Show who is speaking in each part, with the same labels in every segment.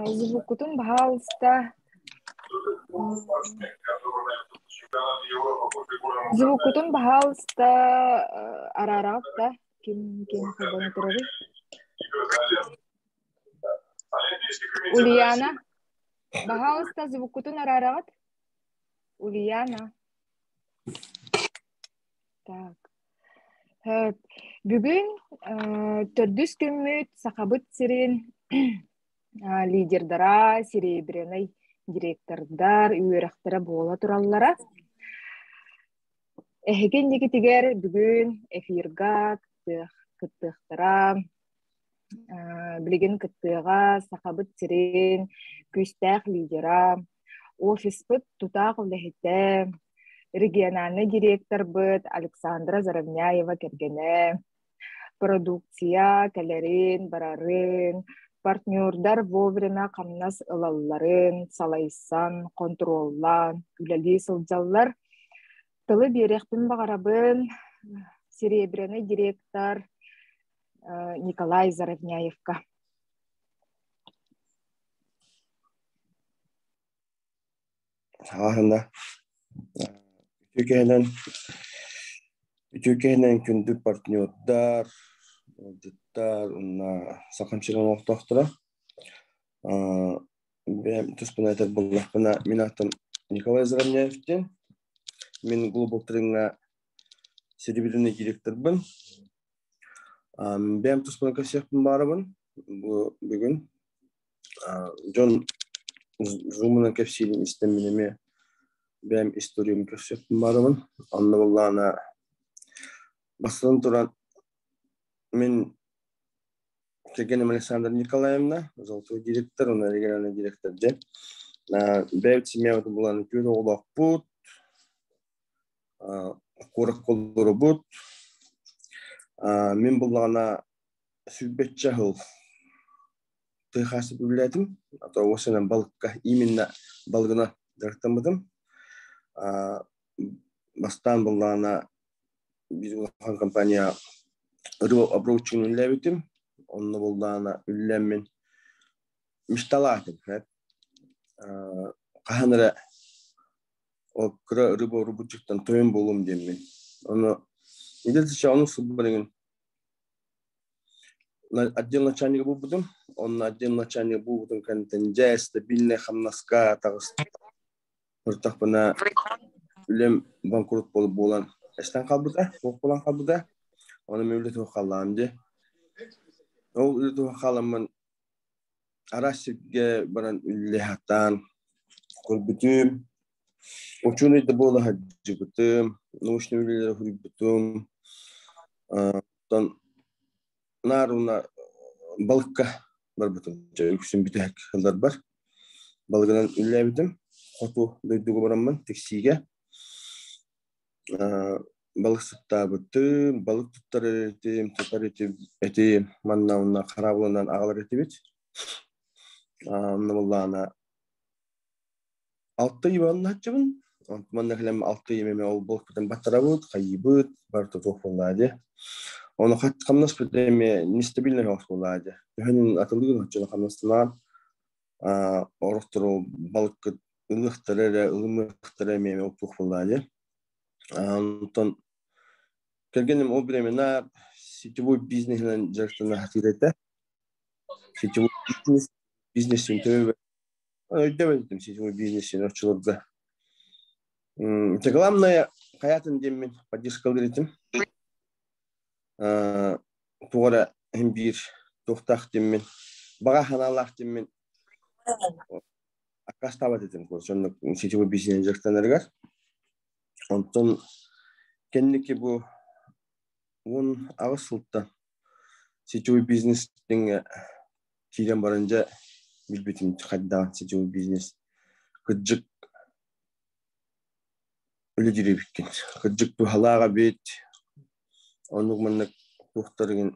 Speaker 1: Звукутун, пожалуйста. Звукутун, пожалуйста, Арарафта. Ким кабана терори? Ульяна. Пожалуйста, звукутун Арарафт. Ульяна. Так. Бүгүн төрдүс күмүт сахабыт сирин лидердара, серебряный директордар, үйрәхтәре була тураллара. Эһеген дигитигер бүгүн эфирга кыттыктара, билеген кыттыга сахабыт сирин күстәх лидера, офис быт тутак лехите, региональный директор быт Александра Заровняева кергене, продукция кәлерин, барарын, партнердар вовремя камнас ылалларын, салайсан, контроллан, үләли сылдзаллар, тылы берекпин бағарабын, серебряный директор Николай Заровняевка.
Speaker 2: Ағында. Үтөкенен күнді партнердар, аудиттар, сақамшылан оқтақтыра. Бәм тұспын айтар болақпына мен аттым Николай Заровняевтен. Мен глубоктырыңа серебряный директор бін. Бәм тұспын көсекпін барыбын бүгін. Жон зумынан кәпсейлін істемінеме бәм историям көсекпін барыбын. Анны болғана басылын тұран мен Кегенем Александр Николаевна, золотой директор, он региональный директор. Бәйт семьявы боланы көді олақ бұд, қорық қолдыры бұд. Мен болғана сүрбетчі ғыл тұйқасы білетім. Осынан балыққа, именно балығына дәріктамыдым. Бастан болғана biz улахан компания рыбов обрученный левитим, он болдана үлләмен мишталатым. Қаханыра окра рыбов рыбучықтан тойын болым деммен. Оны недетіші оның сұлбырыңын отдел начальника бұл бұдым, оның отдел начальника бұл бұдым кәнтен жай стабильный хамнаска тағыз ұртақпына үлем банкрот болып болан. Эстен қалбыда, оқылан қалбыда, оны мөлет оқалам де. Ол үлет оқаламын арасыпке баран үлі хаттан көрбітім. Ученый да болы хаджы бұтым, научный үлелері хүріп бұтым. Наруна балыққа бар бұтым. Үлкісін біті әкілдар бар. Балығынан үлі бітім. Қоту дөйдігі барамын, тексиге. Балық сұтта бұттым, балық тұттар етем, тұттар етем, маннауына қарабылынан ағалар етебет. Болғана 6 ебанын атчыбын. Манна кілем 6 емеме ол балық бұтын баттара бұд, қайы бұд, бар тұтық болады. Оны қамнас бұтыме нестабильный оқ болады. Үйінің атылығын атчыны қамнастынан орықтыру балық ұлықтыры, ұлымықтыры емеме оқтық болады. Антон келгенім ол времена сетевой бизнесінен жақтына хатирайта. Сетевой бизнесін төбе өйдебедім сетевой бизнесін өтчілерді. Главное, қаятын деммен поддержкал беретім. Туғара бір тоқтақ деммен, баға ханалақ деммен ақастабат етім. Сетевой бизнесін жақтан әргар. Онтон кеннеке бұл он ағыз сылтта сетевой бизнестің кейден барынша білбетім қайдаған сетевой бизнес күджік өлі жүре біткен. Күджік бұхалаға бет, оның мұнық тоқтарыген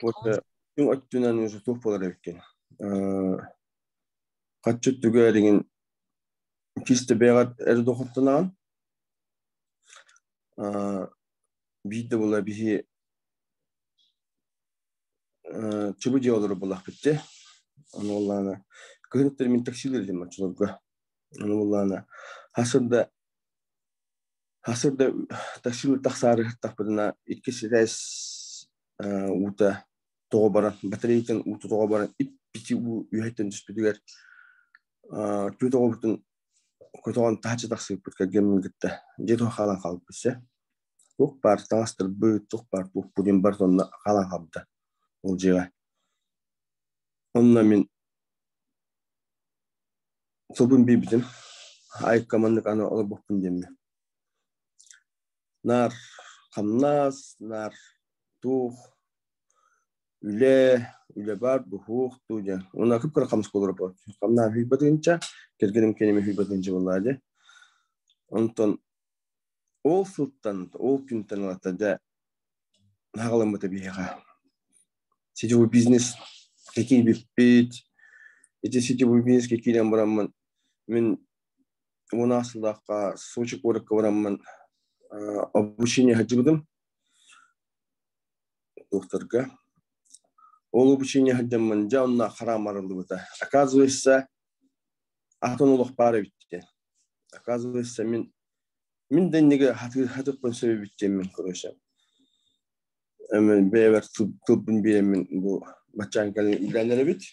Speaker 2: өттінен өзі тоқ болар біткен. Қатшы түгі әреген кесті бәйғат әрі доқыттынаған. Бейді бола бейі чүбі де олары болақ бітті. Аны оллана көнөттөр мен таксилер дем ачылырга. Аны оллана hasırda таксилер тахсары таппына икки сирәс ута тоға баран батарейкан ута тоға баран иппити үйәттен түспедігер көті оғыртын көтоған тачы тақсы бүтка гемін гітті жето қалан қалып бізсе туқ бар таңастыр бұйт туқ бар туқ бұден бар тонна қалан қалыпты ол жеға онна мен собын бейбітім айып командық аны олы бұқпын демі нар қамнас нар туқ үле бар бұхуқ туя она көп көр қамыс болыр бұл қамна хүйбатынша кергенім кенеме хүйбатынша болады онтон ол сылттан ол күнтен алатта да нағылым бұты бейға сетевой бизнес кекей беппет эти сетевой бизнес кекейден барамын мен оны асылдаққа сочек орыққа барамын обучение хатибыдым докторга ол обучение хатимын жауна харам арылды бұта оказывается атонолық бары бітті оказывается мен денеге хатықпын сөйі біттемін көрөші бәйбір тұлпын беремін бұл бачан кәлін үйләнері біт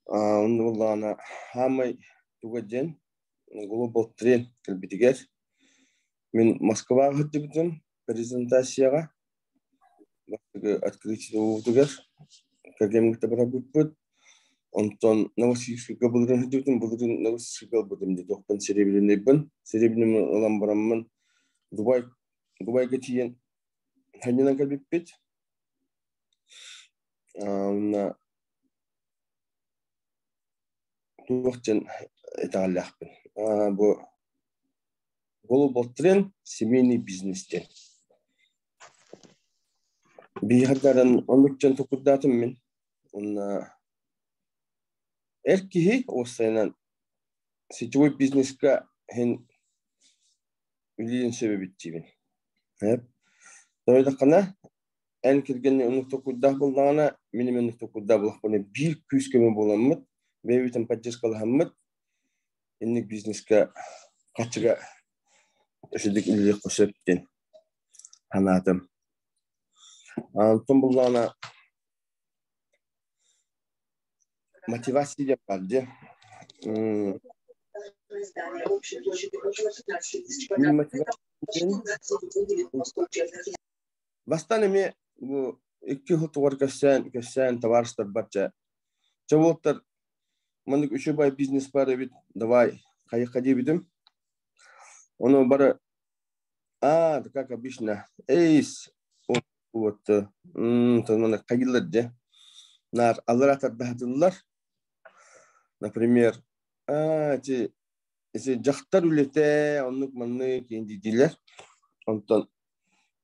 Speaker 2: онды болғана хамай туға ден глобал трен кілбітігер мен Москваға хатты бітім презентацияға открытие болдыгер кәгемгіті бұра бұтпыд онтон Новосибирскіға бұлырын хатты бұлырын Новосибирскіға бұдым деді оқтан серебреней бұн серебренем олан бұрамын Дубайға тиен хәненен кәлбеппет онна туғақтен етағалляқпын бұл Global Trend семейный бизнестен. Бейхадарын онлықтен тұқырдатым мен. Әркеге осайынан сетевой бизнесқа хен үлейін сөбебеттейбін. Дойда қана ән кіргенне онлық тұқырдақ болдағана менің онлық тұқырдақ болақ болы бір күйіскеме боламыд, бәйбітін поддержкалы хаммыд, енлік бизнесқа қатшыға өшедік үлілік қосептен қанатым. Антон бұлғана мотивация деп барды. Бастан еме екі ғылтығыр көсен таварыстар батча. Чаволттар мандық үші бай бизнес бары бит, давай қайыққа дебідім. Оны бары, как обычно, эйс, вот, қайылыр де. Нар алыратарда хатылылар. Например, жақтар үлете, онық манны кейін дейділер. Онтан,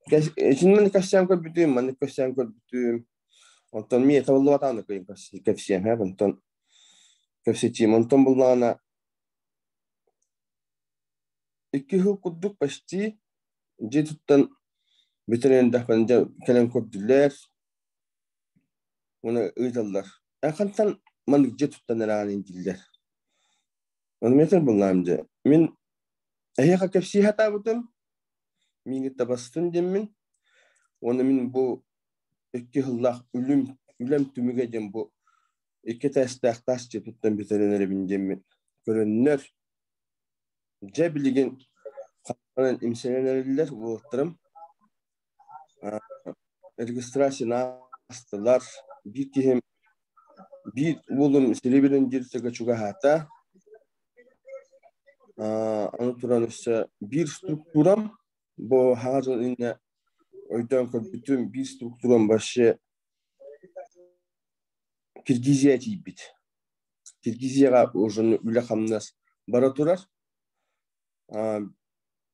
Speaker 2: ішінмен көсем көл бүтім, манны көсем көл бүтім. Онтан, мен тавылы ватаны көйін көсем, онтан, көсетім. Онтан бұлғана, iki yıl kurduk başti, cidden bitiren defa kalem kurdular, onu ödüller. Akantan manık cidden nerani diller. Onu metal bunlarımca. Min ayaka kefsi hata buldum, min tabastın demin, onu min bu iki yıllık ölüm tümüge bu iki tasdaktas cidden bitirenleri bincemin görünür. Cebiligen kalan imseleneriler bulutlarım. Registrasyon astılar. Bir kihim bir bulum silibinin girse çuga hata. Anlatılan ise bir strukturam bu hazır inne oydan bütün bir strukturam başı Kirgiziya tibit. Kirgiziyaga ojunu ülekamnas baraturar.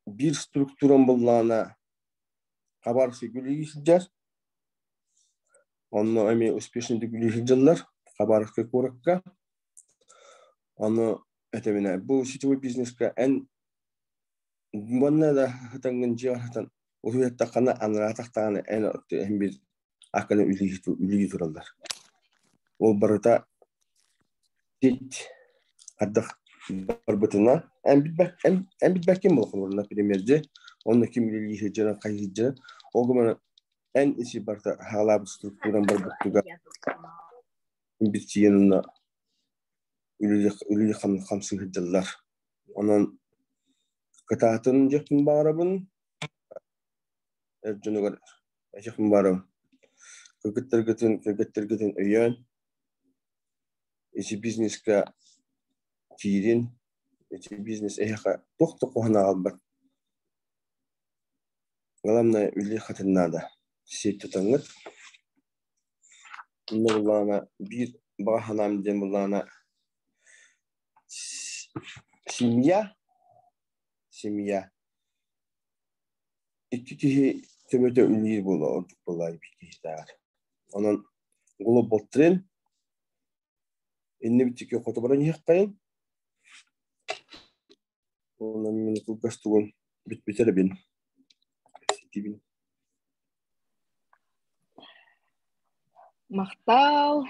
Speaker 2: Bir strukturan bulana kabarısı gülüyüzler. Onu emi uspешнеди gülüyüzler. Kabarısı korakka. Onu etemine. Bu siteway bizneska en bana da hatangın civaratan uyuyatta kana anlataqtağını en bir akıllı ülüyüzürler. ол барыта тет ардах барбытына әмбитбәккен болған, например, оны кем лилихи жана кайхи жана огумана эн isi барта халабы структуран барбыттыга имбитсиенна үлүлі хамсы хыджалар. Онан кататын жектин барабын эржөнөгөр жектин барабын көгөттергөтүн өйөн isi бизнеске тирин isi бизнес эха токту кохана албат. Главное үлүлі хатыннада сеть тутаңыт. Булана бир баганам ден булана семья. Икки кихи төмөтө үлүлі боло ордук болай бикихтар. Онан голо болтрен энне битике котобаран яккайын. Онан мен кулкастугун битбитеребин.
Speaker 1: Мақтал.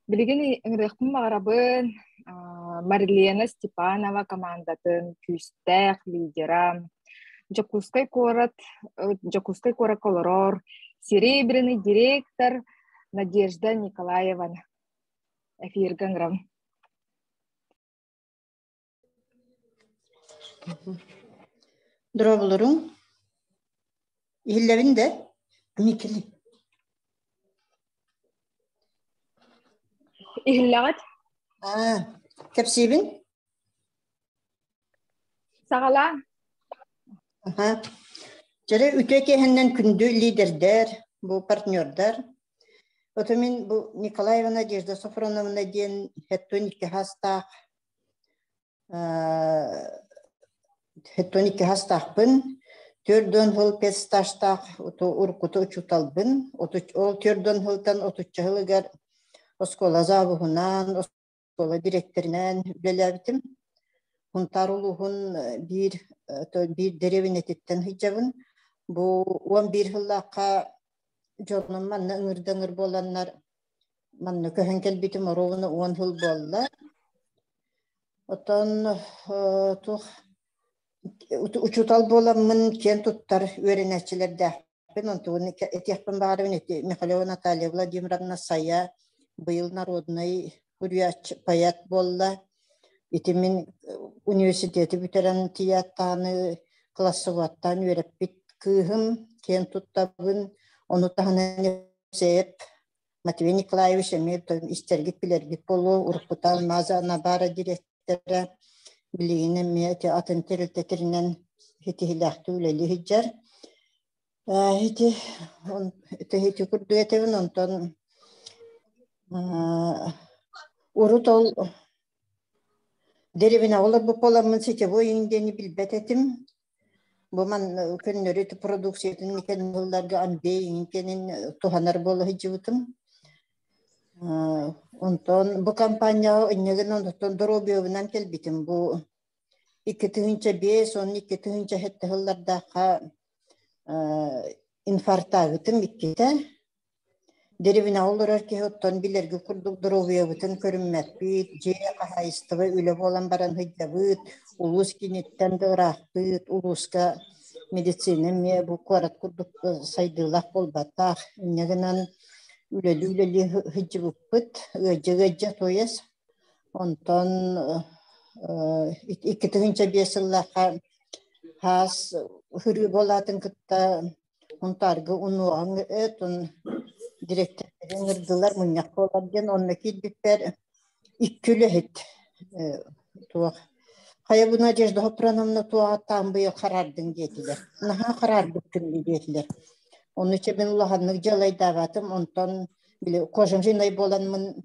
Speaker 1: Билигин ыңырыхпын мағарабын Марилена Степанова командатын күстәк лидера. Жакускай корат колорор. Серебряный директор Надежда Николаева. Эфир ганграм.
Speaker 3: Дроболорун. Иллевинде. Микли.
Speaker 1: Ихиллагат.
Speaker 3: Кепсибин?
Speaker 1: Сағала.
Speaker 3: Жары үтөке хеннен күндү лидердер, бу партнердар. Отомин бу Николаева Надежда Софроновна ден хеттонике хастақпын. Төрдөн хыл песташтақ уркуту учуталбын. Ол төрдөн хылтан отуччахылыгар оскола забыхунан, оскола директоринан білеләбітім. Хунтарулухун bir деревинететтен хиджабын. Бу 11 хыллаққа жорнун манна ыңырдыңыр боланнар. Манна көһен келбитим оровуна 10 хыл болла. Отон тух учутал боламын кен туттар өренәчилердә. Мен онтуны этехпен барыбын Михайлова Наталья Владимировна Сая быйыл народный поэт болла. Итимин университети бүтерен тияттаны классоваттан өреппит кыхым кен туттабын. Оны таханан сеп Матвей Николаевич эмет истергит билергит болу уркутан маза набара директора билигине мете атын терилтетеринен хитихилахты үлели хиджар. Хити курдуетевин онтон урутол деревина олар бу поламын сетевой индени билбет этим. Буман көннөрү продукциятын кен булларга анбей инкенин туханар болу хиджибутум. Онтон бу компания иннеген онтон доробиобунан келбитим. Бу 2005, он 2005 хеттахыллардаха инфарктагытым икките. Деревина олар ки оттон билерги курдук доробиобутун көрүммәтпит, же кахайстыбы үле болан баран хиджабыт, улус кинеттен дырахпыт, улуска медицина ме бу кварат курдук сайдылах болбатах, иннегенан үлели хиджибыппыт, ыжыгыжа тояс. Онтон 2005 жыллаха хас хыры болатын кытта онтаргы унуан этон директорларын ырдылар муньяк боларген онна кидбиппер иккүле хит туак. Хая бу Надежда Хопрановна туаттан быйыл карардың детилер. Наха карардык күнлү детилер. Оны чебен улаханнык жалайдабатым, онтон биле кожан жинай боланмын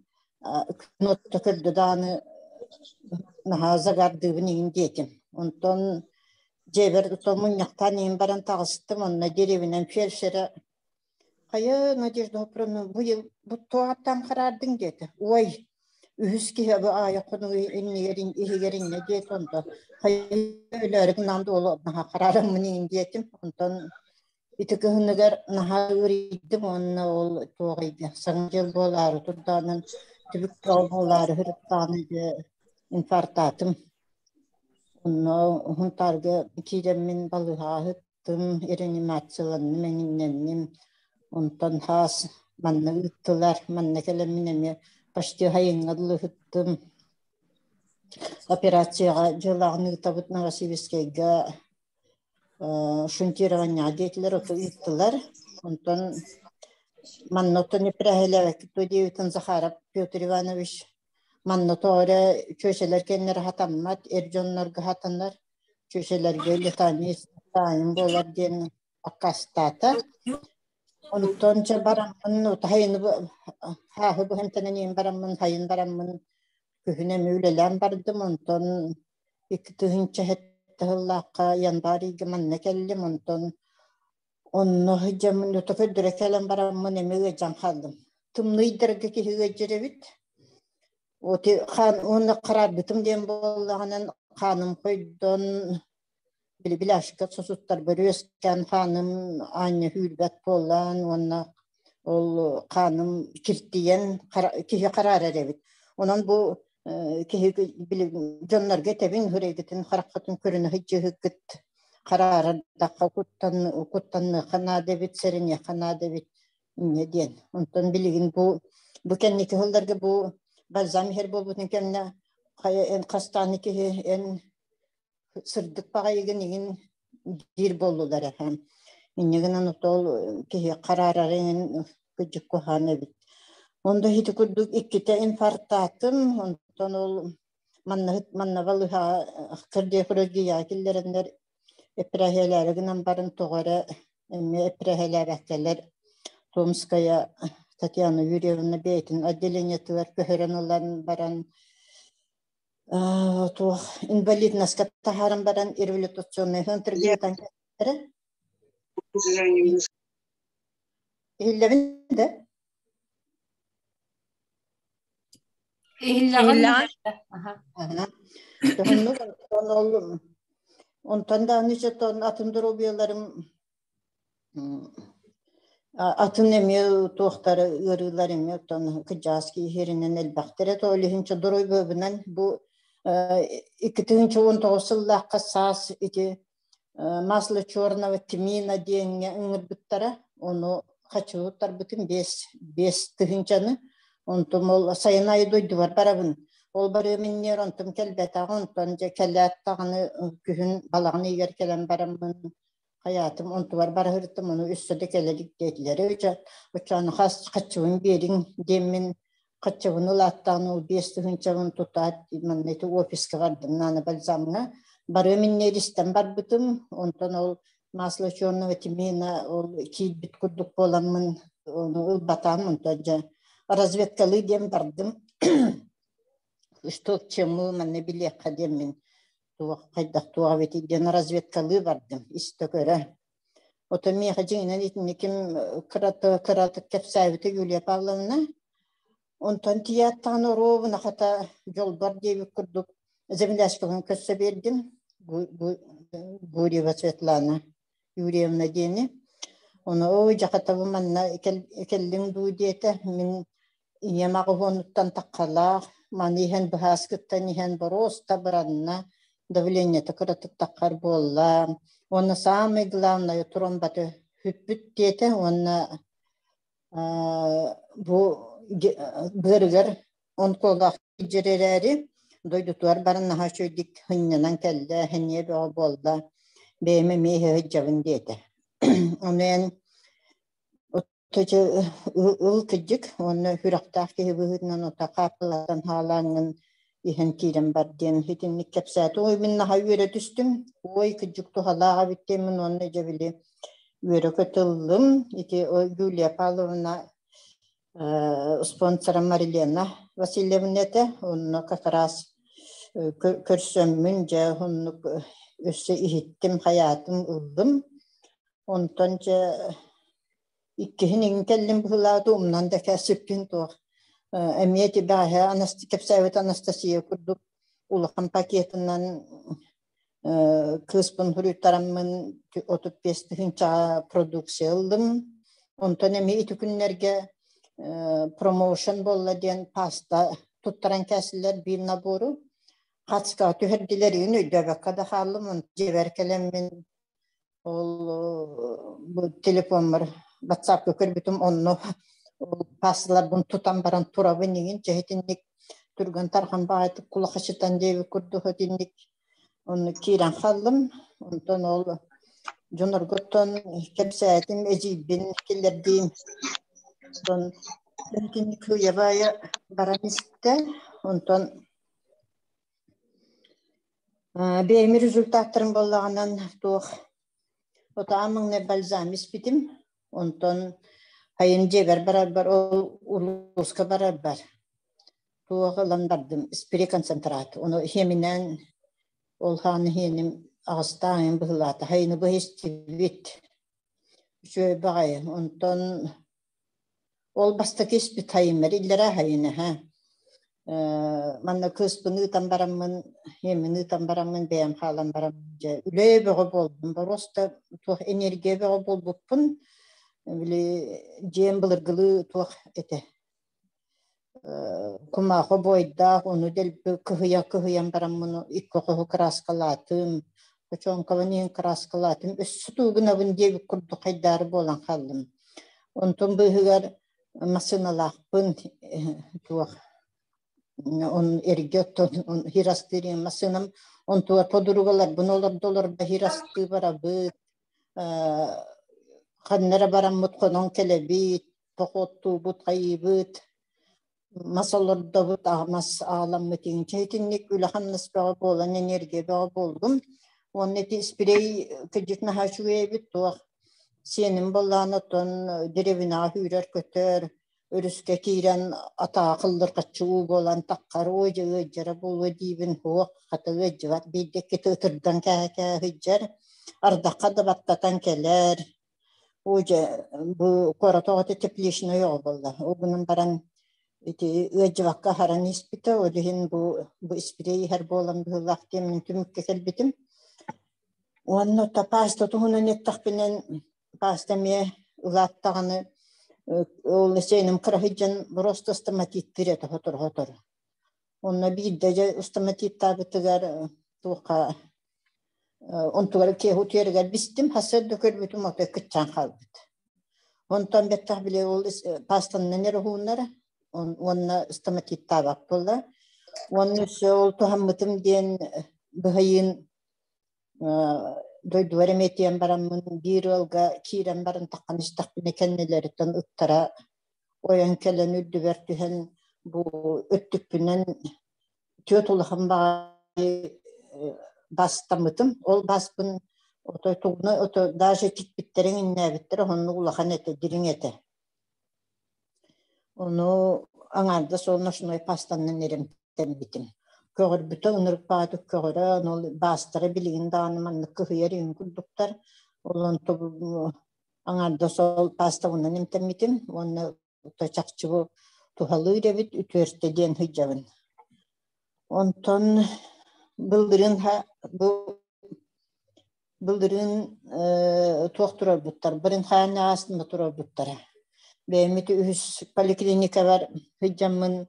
Speaker 3: нотта көрдү дааны наха загардыбын иин детим. Онтон жебер томуньяктан иин баран тагыстым, онна деревинен фельдшера Хая Надежда Хопрановна быйыл бу туаттан карардың дети. Ой, үһүски бу аяқыны иннерин ихигерин не дет онтон. Хая өлөрүн намды ол наха карарым мынын детим. Онтон итекehünüger naha ürüydüm onna ol toğaydı. Sancıl bolar turdanın tübük bolar hırttanıydı infarktatım. Onna huntarga kiremin balığa hıttım reanimatsiyalanım meninlennim. Ondan has manna ıttılar manna keleminemi başta hayıngalı hıttım. Операцияға жылағыны табытна Васильевскайга шунтирование деятелер ұйттылар. Онтан маннотон епрәһеләвәк төдейтін Захаров Петр Иванович манноторы чөшелер кеннер хатаммат эржоннорга хатаннар чөшелерге летанис тайын болар ден акастата. Онтан жа барамын тайын хахы бу хемтенен барамын хайын барамын Күхіне мүлелән бардым, онтон екі түхінші хеттіғыллаққа янбарыға манна кәлім, онтон онны жамын өтігі дүрекәлін барамын әмеге жан қалдым. Тымныйдырғы кехіге жеребіт. Оны қарар бітім ден болағынан қаным қойдон білі ашқа сосуттар бір өскен қаным айны хүлбәт болан, онны ол қаным кірттіен кехі қарар әребіт. Онан бұл Жоннарга тебин хүрегитин харакатын көрүнө хиджигит карардакка куттанны хана дебит серине хана дебит не ден. Онтон билигин бу кенники холдарга бу балзам хер болбутун кенне эн кастаники эн сырдык багайгын игин бир болдулар хам. Миннеген анотол ки карарарын күжүк коханы бит. Онда хити курдук икките инфарктатым, онтон ол манна балыха кырдый хирургия киллерендер эпрахелеригинен барын тоғара эме эпрахелерактелер Томская Татьяна Юрьевна бейтин отделениятылар көһөрөнөлөрүн баран то инвалидность тахаран баран революционный хантыргетан Иллевинде Ondan da niçin atındır obiyalarım atın emiyor tohtarı ırılar emiyor ton kıcaski herinden elbaktere to lihinçe duruy böbünen bu iki tığınçı 19 yıllık sas iti maslı çorna ve timina diye ıngırbıttara onu kaçırıptar bütün 5 tığınçanı Ontum ol sayınayı duydu var barabın. Ol barı minner ontum kelbeta onton je kellat tağını kühün balağını yer kelen baramın hayatım ontu var bara hırtım onu üstüde keledik dediler. Uçağını has kaçıvın birin demin kaçıvın ulattan ol 5 tığınçavın tutat neti ofiske vardım nana balzamına. Barı minner istem barbıtım onton ol maslı çorna ve timina ol ki bit kurduk bolamın onu batan onton разведкалы дем бардым. Что к чему, мне били академин. Кайдах туа вети ден разведкалы бардым. Истокера. Ото ми хажина никим карата кепсайвите Юлия Павловна. Онтон тияттан ровна хата жолбар деби курдук. Земляшкалын көссө бердим. Гурьева Светлана Юрьевна дени. Оны ой жакатабы манна келлин дудете мен Ямагоноттан таккалар, манихен бахаскыттан нихен бороста бранна, давление такыраты таккар болла. Оны самое главное тромбаты хүппүт дете, оны бу быргыр онколах жиререри дойдутуар баран наха чөйдик хыннанан келде, хенне боо болда, бейме мейхе жабын дете. Оны Төчө ыл кыжык, оны хүрактах ки быгытнан ота капылдан халаңын ихен кирен бар ден хитинник кепсат. Ой мен наха үйрө түстүм. Ой кыжык тухалага биттемин оны жабили үйрө көтылдым. Ити Юлия Павловна спонсора Марилена Васильевнете, оны как раз көрсөммүн же оны өссө ихиттим хаятым ылдым. Онтон же İkkihinin kellim buhuladu umnan da kasıpkin tuğ. Emniyeti bahe kepsayvet Anastasiya kurduk. Ulağın paketinden Kıspın hürütaramın 35 hınça produksiya aldım. Ondan emi itükünlerge promotion bolla diyen pasta tuttaran kəsilər bir naboru. Kaçka tüherdiler yünü dövekada halımın ceverkelemin bu telefon var. WhatsApp kökür bütün onu pastalar bunu tutan baran turabı neyin cehitinlik Turgan Tarhan bağıtıp kulakışıtan devi kurdu hodinlik onu kiran halım. Ondan ol Cunur Gutton kepsayetім ecibin killerdiğim ondan cehitinlik hıyabaya baran istte ondan beğenme rezultatlarım bollağından tuğ otağımın ne balzamis bitim ondan hayın ceber beraber uluska beraber tuğalan bardım spiri konsentrat onu heminen olhanı henim ağıztağın bıhılata hayını bıhıstivit şöyle bağayım ondan ol bastaki ispit hayınlar illere hayını ha manna kıspını tambaramın hemini tambaramın beyam halan baramınca üle beğe boldum barosta tuğ enerjiye beğe bolbupun bile cem bılırgılı tuğ ete kumağı boyda onu del kıhıyan baramını ikkoğu kraskalatım koçon kavanin kraskalatım üstü tuğuna bun devi kurdu kaydarı bolan kaldım ondan bıhıgar masınalakpın tuğ on ergötton on hirastırın masınam on tuğ podurugalar bunolar dolar da hirastı barabı Kanlara baran mutkonon kelebit, pokottu but kayıbıt, masallarda but ağmas ağlanmıtın. Çeytinlik ülahan nasbağı bolan enerji bağı boldum. Onun eti sprey kıcıtna haşuye bit tuğ. Senin bolanatın derevina hürer kötör, örüske kiren ata akıldır kaçığı bolan takkar ocağı jara bolu dibin hoğ. Hatı gıcıvat biddeki tığtırdan kâkâ hıccar. Ardaka da battatan keler. Oca bu koratoğatı teplişine yok oldu. O bunun baran öcevakka haran ispite o dihin bu ispreyi her boğulan bir vaktimin tümükke kelbitim. Onu da pasta tuğunun ettakbinen pasta miye ulattağını oğlu senim kırahıcan rosta ustamatit direti hotor. Onunla bir de ustamatit tabıtıgar tuğka ontuları kehu tiyerger bistim hased döker bütün otoy kıtçan kalbıt. Ondan bettah bile oldu pastanın nere hunlara onna istamatit tabak bolla. Onun üstü oldu hammıtım diyen bıhayın doyduvar emetiyen baramın bir olga kiren barın takkan istakbine kendilerden ıttara oyan kelen üddü vertühen bu öttüpünen tiyotuluhan bağı bastamıdım. Ol baspın otoytuğuna oto daje tikbitlerin innebitleri onu ulahan ete dirin ete. Onu anarda sonra şunu pastanın nerim tembitim. Köğür bütün ınırıp bağdık köğüre onu bastırı bilgin dağınımanlık kıhıyerin kulduklar. Olan anarda sol pasta ondan imtembitim. Onu otoçakçı bu tuhalı revit ütörste diyen hıcavın. Ondan Bıldırın tohturar buttar. Birin hayane aslında turar buttara. Beğenmeti ühüs poliklinika var. Hıccamın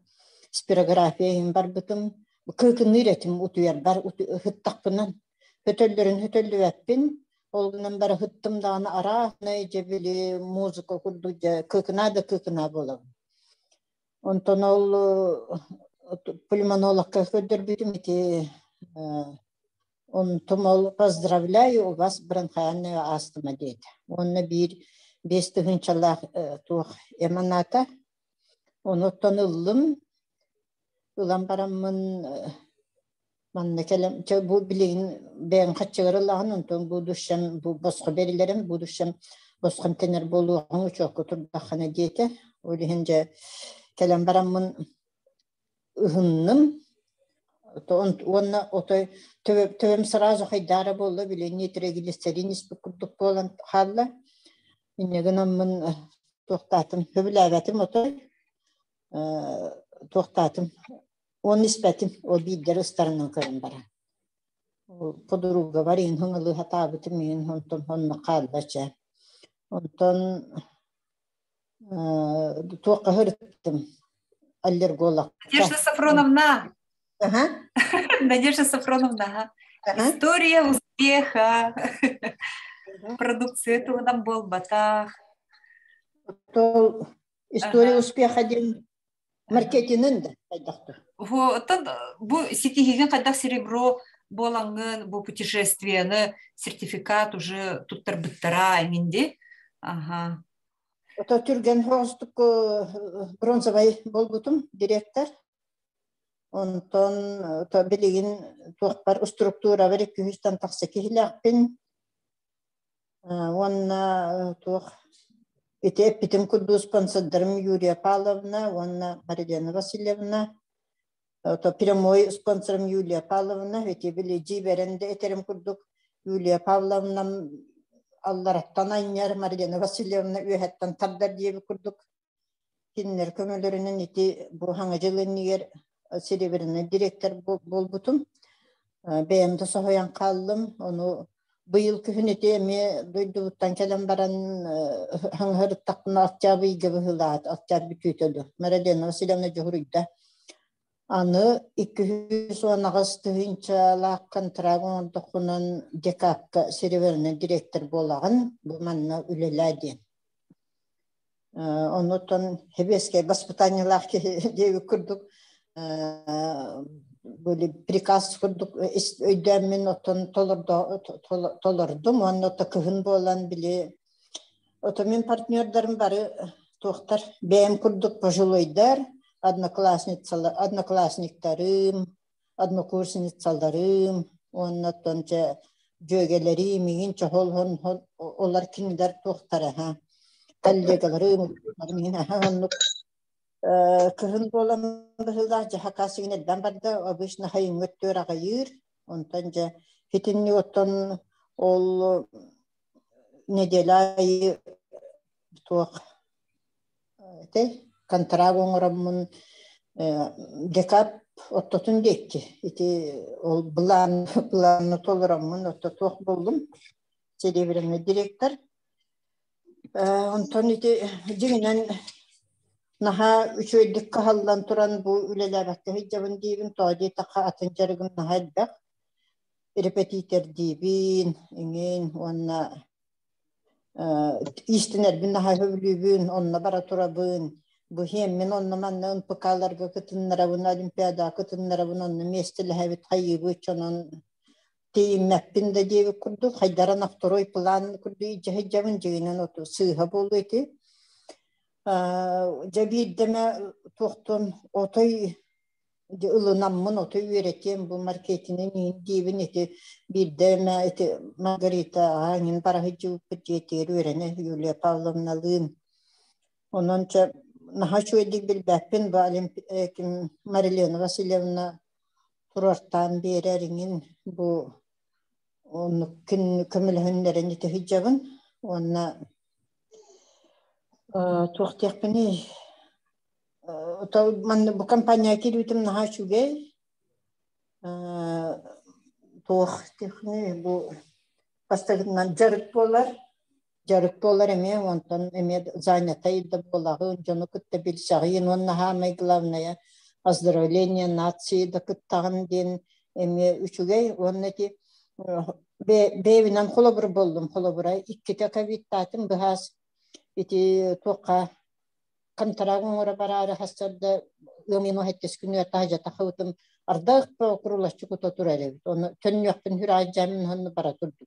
Speaker 3: spirografiyin var butum. Kıkın üretim utuyar. Bar hıttakpınan. Hötöllü öppin. Olgunan bar hıttım dağını ara. Neyce bili muzika kurduca. Kıkına bolam. Ondan ol pulmonolog ködür bitim iti. Он поздравляю вас бронхиальную астма дейді. Оны бір бесті ғынчалақ туқ эманата. Оны танылым. Улан барамын манна келем. Бұл білейін бәйін қатшығырылағын. Онтон бұл дұшшам, бұл босқы берілерім. Бұл дұшшам босқым тенер болуғын ұчоқы тұрдақаны дейді. Олығынша келем барамын ұғынным. Онна отой төвем сразу хайдара болла биле нитрегилистерин испекурдук болан халла иннеген аммын тоқтатым хөбүләбәтим отой тоқтатым он испәтим о биддер ыстарынан көрін бара подруга варин хыңылы хатабыты мен онтон хонна қалдача. Онтон туаққа хырттым аллерголог.
Speaker 4: Надежда Сафроновна.
Speaker 3: Ага.
Speaker 4: Надежда Сафроновна. История успеха. Продукция этого нам был батах.
Speaker 3: То история успеха ден маркетингінде айдақты.
Speaker 4: Вот бу сетихиген кадак серебро болаңын бу путешествияны сертификат уже туттар биттара эминди. Ага.
Speaker 3: Ото түрген хостук бронзовый болбутум директор. Онтон то билигин туакпар структура бер 200 таксы килякпин. Онна туак битем куду спонсордарым Юлия Павловна, онна Марина Васильевна. То прямой спонсором Юлия Павловна, эти были джиберенде этерем курдук Юлия Павловна Аллараттан айнер Марина Васильевна үйәттен тардар диеби курдук. Киннер көмөлөрүнөн ити бу хаңа жылыннигер сереберинен директор болбутум. Бээмді соһоян қалдым. Оны быйыл күхүнете эме дойдубуттан келен баран хаңырыттақпына атчабы иге быһылаат, атчабы бүтөдү. Марина Васильевна жохуруйда. Аны 219 тыгынча лаккан трагон тохунан декапка серверный директор болаган бу манна үлеләди. Онотон хебеске воспитанияларки деби курдук. Böyle prikaz kurduk ödemmin otun tolurdum. Onota kıhın bolan bile. Otomin partnerlerim bari tohtar. Benim kurduk пожилойдар. Одноклассниктарым, однокурсницаларым, оннан же жөгелерим, мигин чохол олар киндер тохтара ха. Коллегаларым, мигин оннук кырын болам быһылда жахакасыгын эдден барда обычно хайын өттөр агайыр, онтан же хитинни оттон ол неделай туак контракт оңоромун декап оттотун декти. Ити ол планны толуромун оттотуак болдум. Серебряный директор. Онтон ити жигинен наха үчөйдүк кахаллан туран бу үлелебекте хиджабын дейбин тоди така атын жарыгын наха эдбек. Репетитер дейбин, иңин, онна истинербин наха хөвлүбүн, онна бара турабын. Bu hemmin onna manna unpakalarga kıtınlarabın, olimpiada kıtınlarabın onna mestili hevit hayyıbı çonan teyimmepinde diye kurduk. Haydaran aktoroy planını kurdu. Hicabın ceginen otu sığha bolu eti. Cabi deme tohtun otoy ılınamın otoy üreteyim bu marketinin diyebin eti bir deme eti Margarita hangin para hicabı pıcıyetleri öğrene Yulia Pavlovna'lığın. Onunca наха чуйдик билбәппин балим Марина Васильевна турартан берерин бу оны күн көмөлһөннәрен ите хиҗабын онна туктыкпыны то мен бу компания кирүтем наха чугей туктыкны бу пастагынан жарык болар эме онтон эме занятый да болагы жону кытта билсагын онна хамай главное оздоровление нации да кыттагын ден эме үчүгей оннати бевинен холобур болдум холобура икките кавиттатым бахас ити тока контрагын ора барары хастарда өмино хеттес күнү тажа тахытым ардак прокурорлашчы кута турале оны төннөкпүн хүрajамын хонну бара турду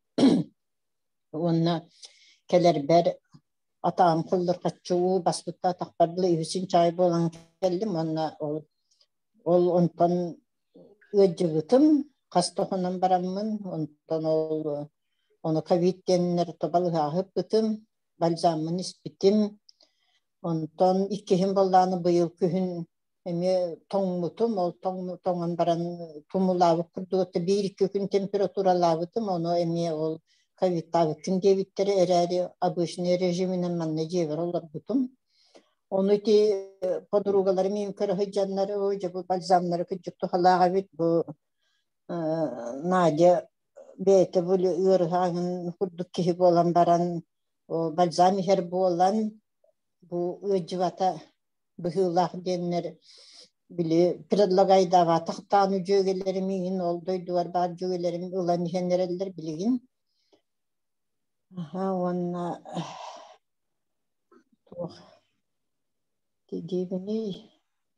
Speaker 3: онна keler ber atağım kuldur kaççığı basbıtta takbarlı ühüsün çay bolan geldim ona ol ondan öcübütüm kastoğundan baramın ondan onu kavittenler tobalı ahıp bütüm balzamın ispitim ondan ikihim bollanı bıyıl kühün emi toңmutum ol toңun baran tumulağı kurdu bir iki gün temperatura lavıtım onu emi ol Кавиттагы күндебиттери эрәри обычный режиминен манна жевер олар бутум. Оны ти подругалары мен көрөһөҗаннары ой жабы балзамнары күҗүктү халага бит бу Надя бейте бұл ұрғағын күрдік кехі болан баран, бальзамихер болан, бұл өджівата бұхылақ деннер білі предлагайдава тақтаны жөгелері мейін олдойдуар бар жөгелері ұлан хенерелдер білігін. Онна дедебіне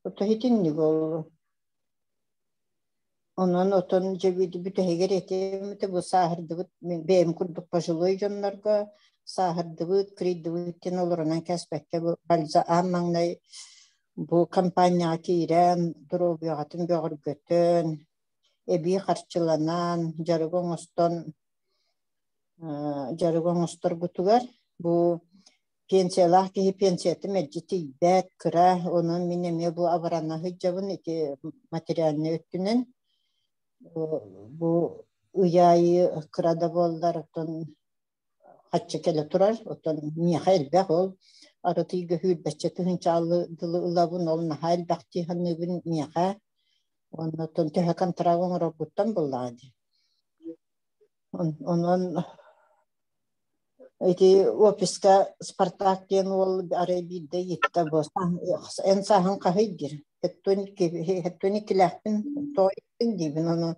Speaker 3: ұтахетінні болу. Onun otun cebidi bütehegir etemite bu sahirdi bit benim kurduk paşılıyor jonlarga sahirdi bit kredi bitin oluruna kesbekke bu balza ammanay bu kampanya kiren durubiyatin bir götün ebi harçlanan jargon ostor gutugar bu pensiyalar ki pensiyeti meclisi bet kıra onun mineme bu avarana hıcabın iki materyalini öttünen bu uyayı kırada bollar oton haççı kele turar oton Mihail Behol aratıyı göhül beçeti hınçalı dılı ılavun olna hayl bakti hanıbın Miha oton tehakan travon robottan bolladı onun iti ofiska Spartak diyen ol arabide gitti bu en sahın kahıdır hettonik lahpin toypin dibin onu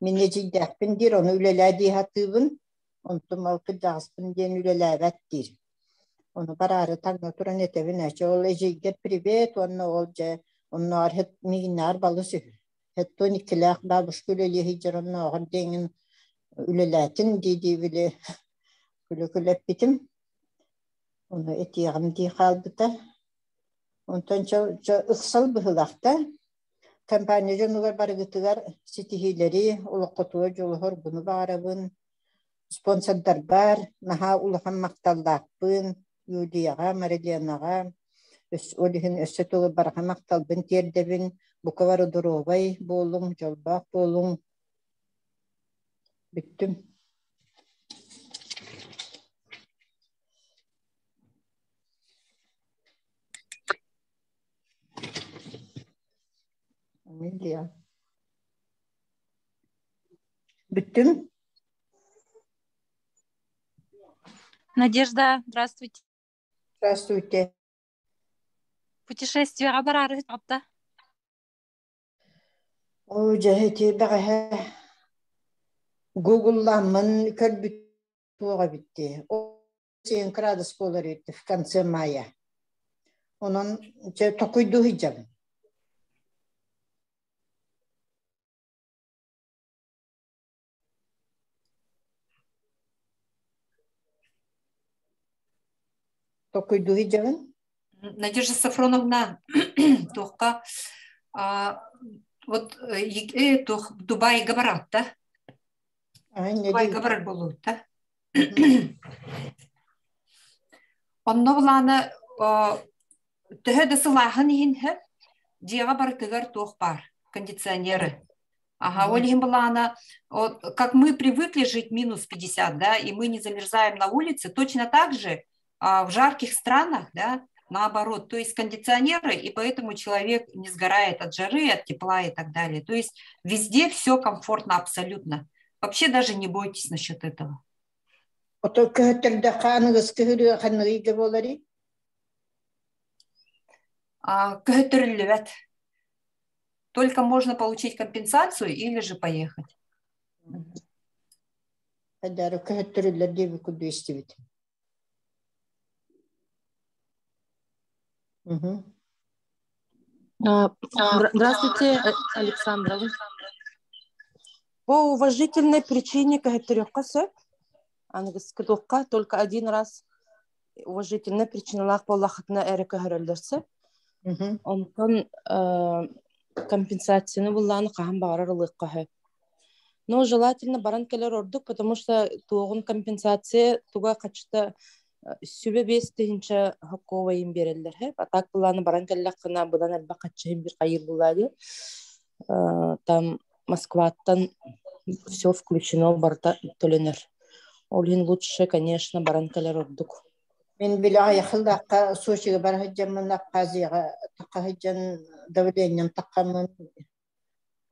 Speaker 3: mineci dahpin dir onu üleladi hatıbın ontum alkı dağıspın diyen ülelavettir onu bararı tagna turan etevin eşe ol ejigger privet onu olca onlar het miginar balısı hettonik lah babuş güleli hicr onu ağır dengin ülelatin didi bile Külü bitim. Onu etiyağım diye kaldı da. Ondan çok ıksal bir hılakta. Kampanyacı var gıtıgar sitihileri, ulukutuğa joluhor bunu bağırabın. Sponsorlar var. Naha uluhan maktallıqbın. Yudiyağa, Mariliyanağa. Olihin össetolu barha maktalbın terdebin. Bu kavarı durubay bolun, jolbaq bolun. Bittim. Амелия. Биттим?
Speaker 5: Надежда, здравствуйте.
Speaker 3: Здравствуйте.
Speaker 5: Путешествие барары апта.
Speaker 3: О, жахети бага Google'ламын көрбүт туга битти. О, сен градус болар етти в конце мая. Онон же токуйду хижаб. Токуйду хижабын?
Speaker 4: Надежда Сафроновна, тоққа, вот Дубай говорат, да? Дубай говорат болу, да? Онно буланы төһө сылаһын иһинһэ диэҕэ бартыгар туох бар, кондиционеры. Ага, олихин буланы, как мы привыкли жить минус 50, да, и мы не замерзаем на улице, точно так же в жарких странах, да, наоборот, то есть кондиционеры, и поэтому человек не сгорает от жары, от тепла и так далее. То есть везде все комфортно абсолютно. Вообще даже не бойтесь насчет этого. Только можно получить компенсацию или же поехать.
Speaker 6: Здравствуйте, Александра. По уважительной причине, только один раз уважительная причина он компенсацияны булланы кахан барарлык кахы. Но желательно баран келер ордук, потому что тугун компенсация туга качта сүбе бестинче хакова им берелдер. А так булланы баран келлек кына будан алба каччайым бир кайыр буллады. Там Москваттан все включено барта төленер. Олин лучше, конечно, баран келер ордук.
Speaker 3: Мен билаа яхылдакка сушига барахыжамын апказыга такахыжан давлением такамын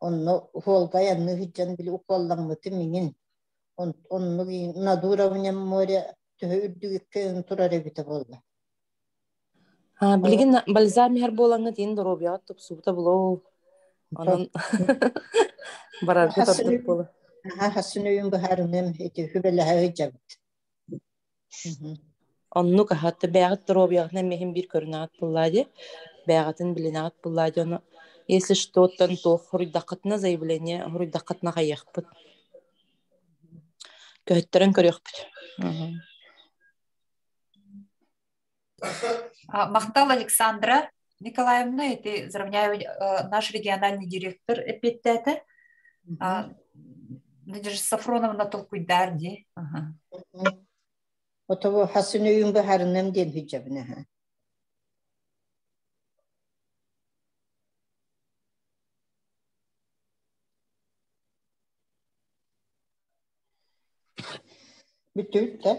Speaker 3: онно холга янны хыжан били уколламыты минин Оннуги Надуровне море төһүрдүгүккө турар эбите болла.
Speaker 6: Билигин бальзамер болаңы тиин доробият тупсута булоо. Анан барарга тордук болу.
Speaker 3: Хасын бахарынем эти хүбелэхэ жабыт.
Speaker 6: Онну кахатты бәгат доробиятна мехин бир көрүнат буллади. Бәгатын билинат буллади. Оны если что-то то хуруйдакытна заявление хуруйдакытна кайяхпыт. Көһөттөрөн көрөкпүт.
Speaker 4: Махтал Александра Николаевна, это наш региональный директор эпидтета. Надежда Сафроновна Толкуйдарди.
Speaker 3: Отого Хасын бахарынем ден хиджабына. Бүтүт да?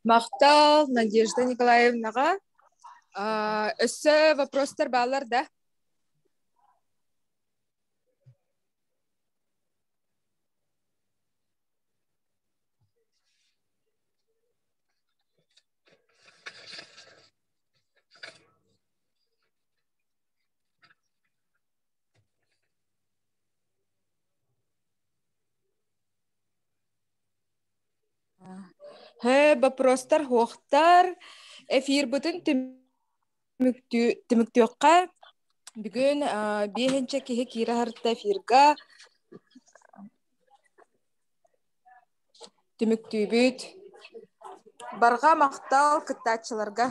Speaker 1: Мақтал Надежда Николаевнаға өссө вопростар балар да. Вопростар хоқтар эфир бүтін түміктіоққа бүгін бейхінші кеге кері харытта эфирға түміктүй бүт барға мақтал кыттачыларға